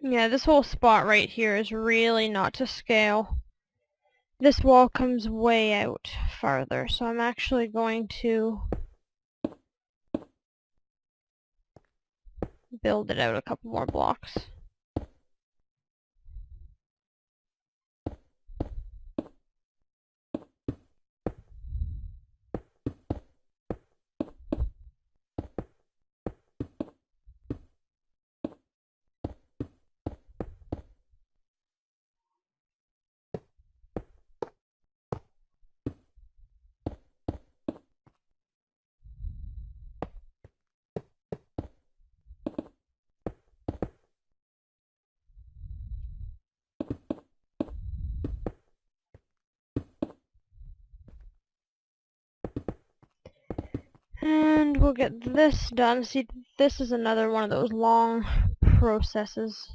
Yeah, this whole spot right here is really not to scale. This wall comes way out farther, so I'm actually going to build it out a couple more blocks. And we'll get this done. See, this is another one of those long processes.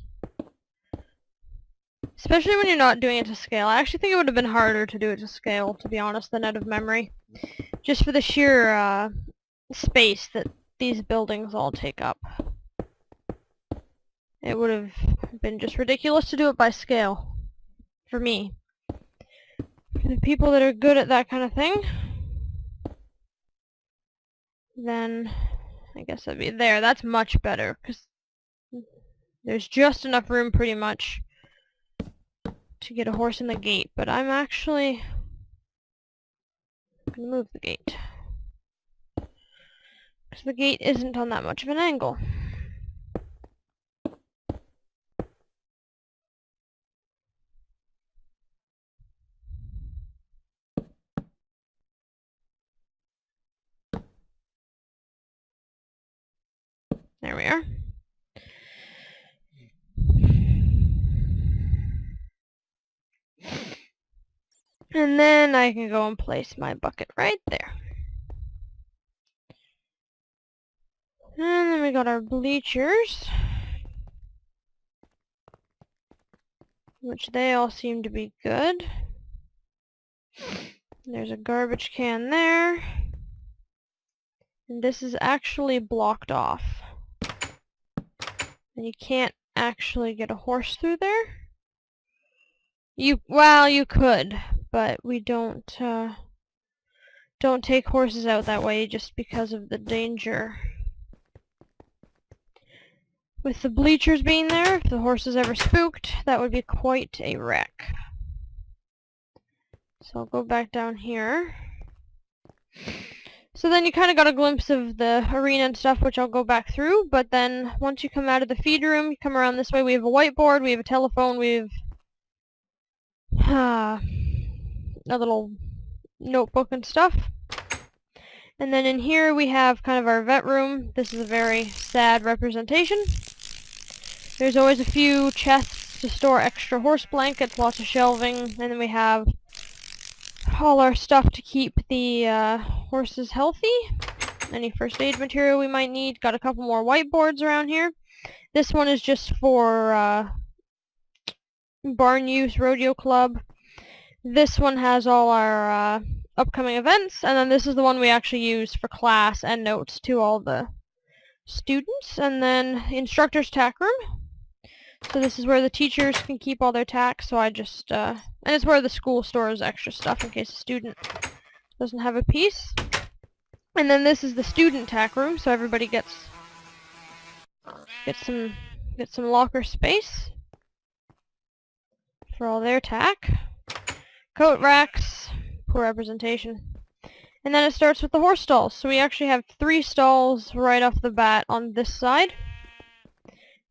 Especially when you're not doing it to scale. I actually think it would have been harder to do it to scale, to be honest, than out of memory. Just for the sheer space that these buildings all take up. It would have been just ridiculous to do it by scale. For me. For the people that are good at that kind of thing, then I guess that'd be there. That's much better, because there's just enough room pretty much to get a horse in the gate. But I'm actually going to move the gate, because the gate isn't on that much of an angle. There we are. And then I can go and place my bucket right there. And then we got our bleachers, which they all seem to be good. There's a garbage can there. And this is actually blocked off. And you can't actually get a horse through there. Well, you could, but we don't take horses out that way just because of the danger. With the bleachers being there, if the horse is ever spooked, that would be quite a wreck. So I'll go back down here. So then you kind of got a glimpse of the arena and stuff, which I'll go back through, but then once you come out of the feed room, you come around this way, we have a whiteboard, we have a telephone, we have a little notebook and stuff. And then in here we have kind of our vet room. This is a very sad representation. There's always a few chests to store extra horse blankets, lots of shelving, and then we have all our stuff to keep the horses healthy. Any first aid material we might need. Got a couple more whiteboards around here. This one is just for barn use, rodeo club. This one has all our upcoming events, and then this is the one we actually use for class and notes to all the students. And then instructor's tack room. So this is where the teachers can keep all their tack, so I just, and it's where the school stores extra stuff in case a student doesn't have a piece. And then this is the student tack room, so everybody gets some locker space for all their tack. Coat racks, poor representation. And then it starts with the horse stalls. So we actually have 3 stalls right off the bat on this side.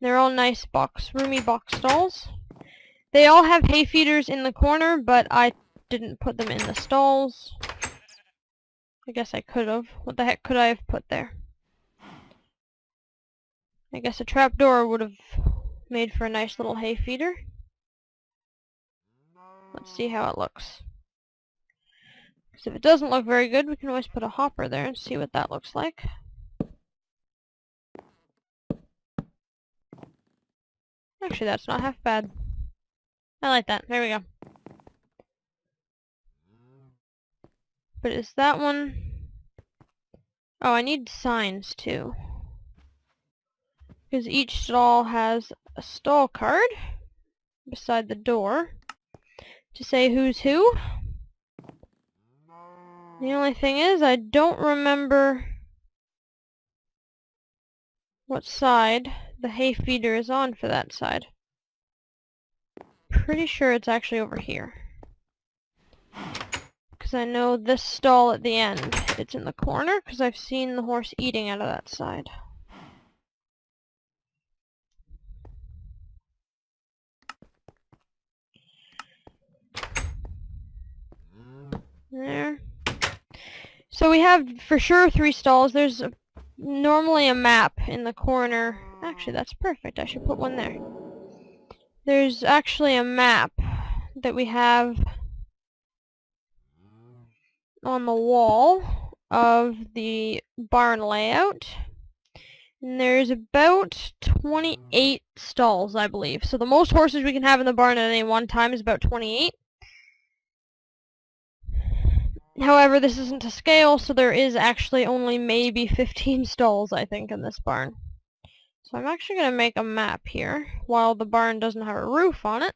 They're all nice roomy box stalls. They all have hay feeders in the corner, but I didn't put them in the stalls. I guess I could have. What the heck could I have put there? I guess a trapdoor would have made for a nice little hay feeder. Let's see how it looks. Because if it doesn't look very good, we can always put a hopper there and see what that looks like. Actually, that's not half bad. I like that. There we go. But is that one... Oh, I need signs too. because each stall has a stall card beside the door to say who's who. The only thing is, I don't remember what side the hay feeder is on for that side. Pretty sure it's actually over here. Because I know this stall at the end, it's in the corner, because I've seen the horse eating out of that side. There. So we have, for sure, 3 stalls. There's normally a map in the corner. Actually, that's perfect. I should put one there. There's actually a map that we have on the wall of the barn layout. And there's about 28 stalls, I believe. So the most horses we can have in the barn at any one time is about 28. However, this isn't to scale, so there is actually only maybe 15 stalls, I think, in this barn. So I'm actually going to make a map here, while the barn doesn't have a roof on it.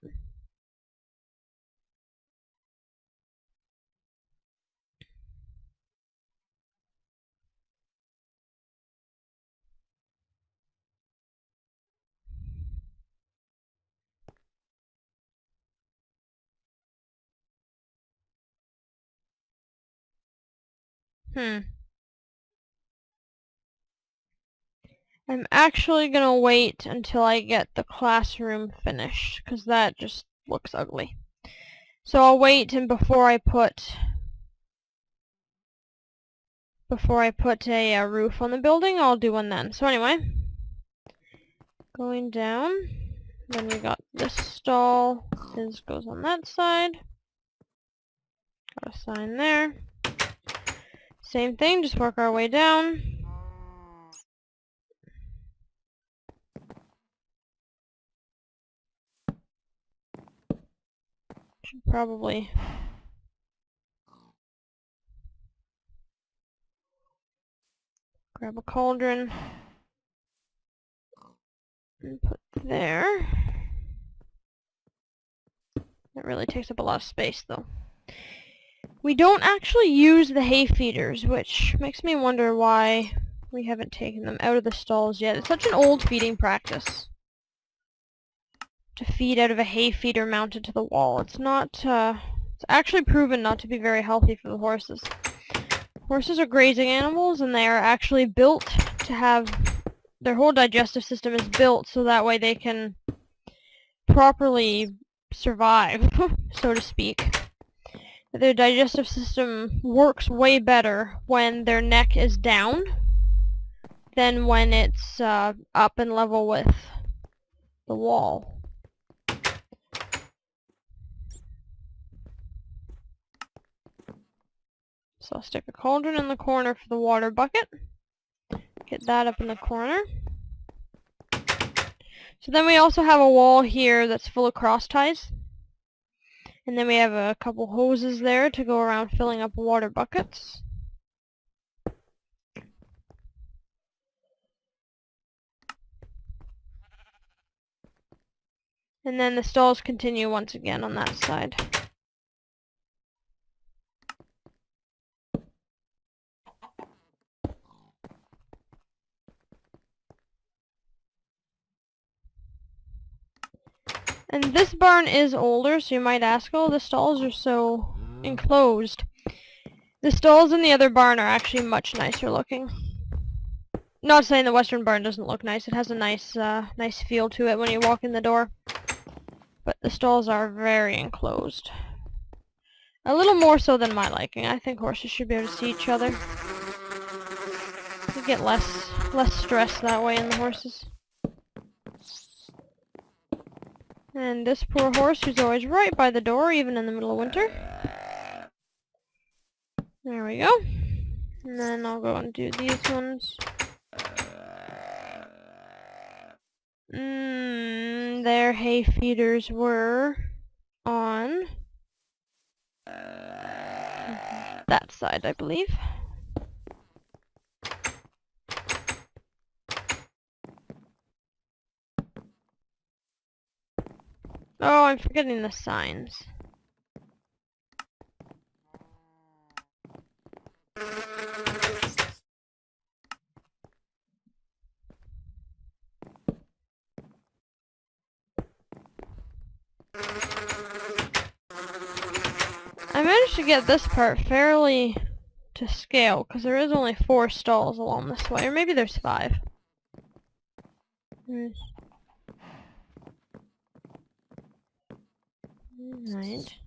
I'm actually going to wait until I get the classroom finished, because that just looks ugly. So I'll wait, and before I put a roof on the building, I'll do one then. So anyway, going down, then we got this stall. This goes on that side. Got a sign there. Same thing, just work our way down. Should probably grab a cauldron and put there. That really takes up a lot of space, though. We don't actually use the hay feeders, which makes me wonder why we haven't taken them out of the stalls yet. It's such an old feeding practice to feed out of a hay feeder mounted to the wall. It's actually proven not to be very healthy for the horses. Horses are grazing animals, and they are actually built to have, their whole digestive system is built so that way they can properly survive, so to speak. Their digestive system works way better when their neck is down than when it's up and level with the wall. So I'll stick a cauldron in the corner for the water bucket. Get that up in the corner. So then we also have a wall here that's full of cross ties. And then we have a couple hoses there to go around filling up water buckets. And then the stalls continue once again on that side. And this barn is older, so you might ask, oh, the stalls are so enclosed. The stalls in the other barn are actually much nicer looking. Not saying the western barn doesn't look nice. It has a nice feel to it when you walk in the door. But the stalls are very enclosed. A little more so than my liking. I think horses should be able to see each other. You get less stress that way in the horses. And this poor horse who's always right by the door, even in the middle of winter. There we go. And then I'll go and do these ones. Their hay feeders were on that side, I believe. Oh, I'm forgetting the signs. I managed to get this part fairly to scale, because there is only 4 stalls along this way, or maybe there's 5. Right.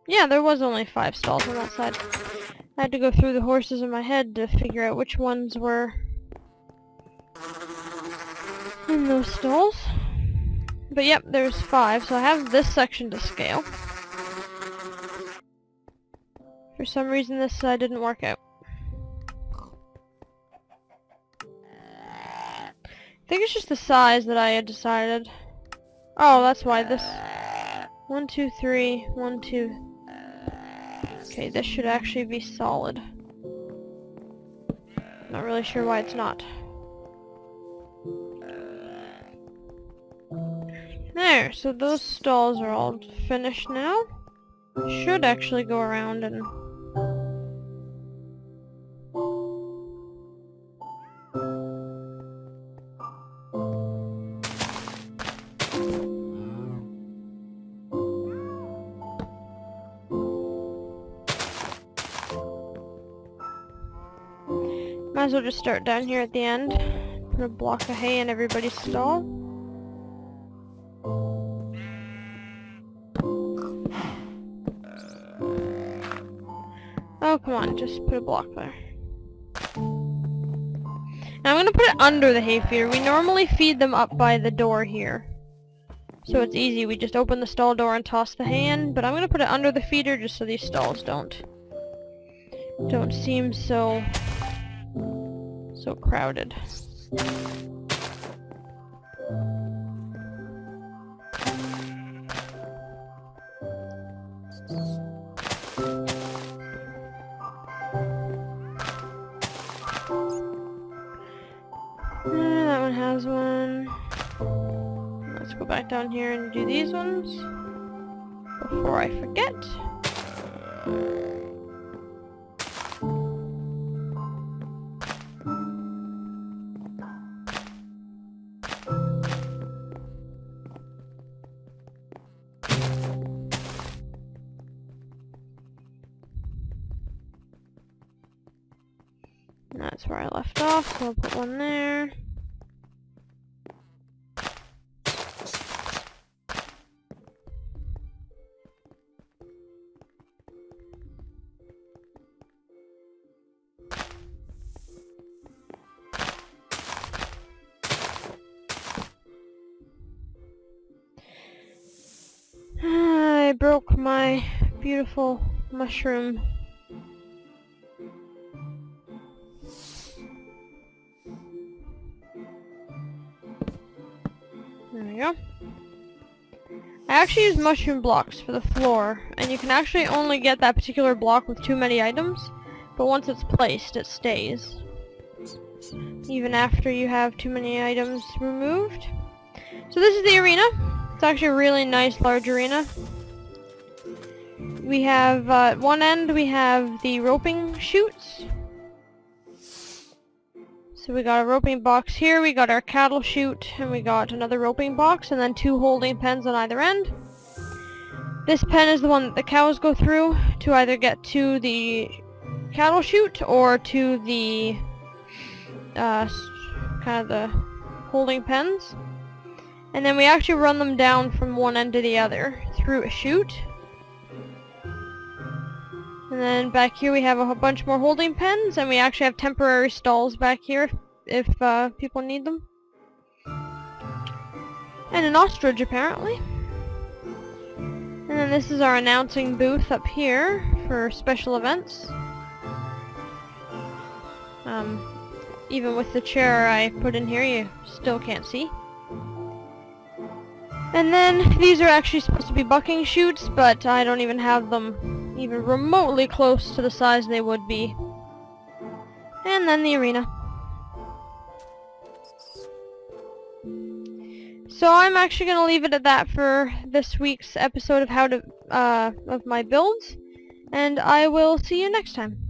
Yeah, there was only 5 stalls on that side. I had to go through the horses in my head to figure out which ones were in those stalls. But yep, there's 5, so I have this section to scale. For some reason this side didn't work out. I think it's just the size that I had decided. Oh, that's why this... 1, 2, 3, 1, 2... Okay, this should actually be solid. Not really sure why it's not. There, so those stalls are all finished now. Should actually go around and... Might as well just start down here at the end. Put a block of hay in everybody's stall. Oh, come on, just put a block there. Now I'm gonna put it under the hay feeder. We normally feed them up by the door here. So it's easy, we just open the stall door and toss the hay in, but I'm gonna put it under the feeder just so these stalls don't seem so crowded. That one has one. Let's go back down here and do these ones before I forget. And that's where I left off, so I'll put one there. I broke my beautiful mushroom. There we go. I actually use mushroom blocks for the floor, and you can actually only get that particular block with too many items, but once it's placed, it stays. Even after you have too many items removed. So this is the arena. It's actually a really nice large arena. We have, at one end we have the roping chutes. So we got a roping box here, we got our cattle chute, and we got another roping box, and then 2 holding pens on either end. This pen is the one that the cows go through to either get to the cattle chute or to the, kind of the holding pens. And then we actually run them down from one end to the other through a chute. And then back here we have a bunch more holding pens, and we actually have temporary stalls back here if people need them. And an ostrich, apparently. And then this is our announcing booth up here for special events. Even with the chair I put in here, you still can't see. And then these are actually supposed to be bucking chutes, but I don't even have them even remotely close to the size they would be. And then the arena. So I'm actually going to leave it at that for this week's episode of of my builds, and I will see you next time.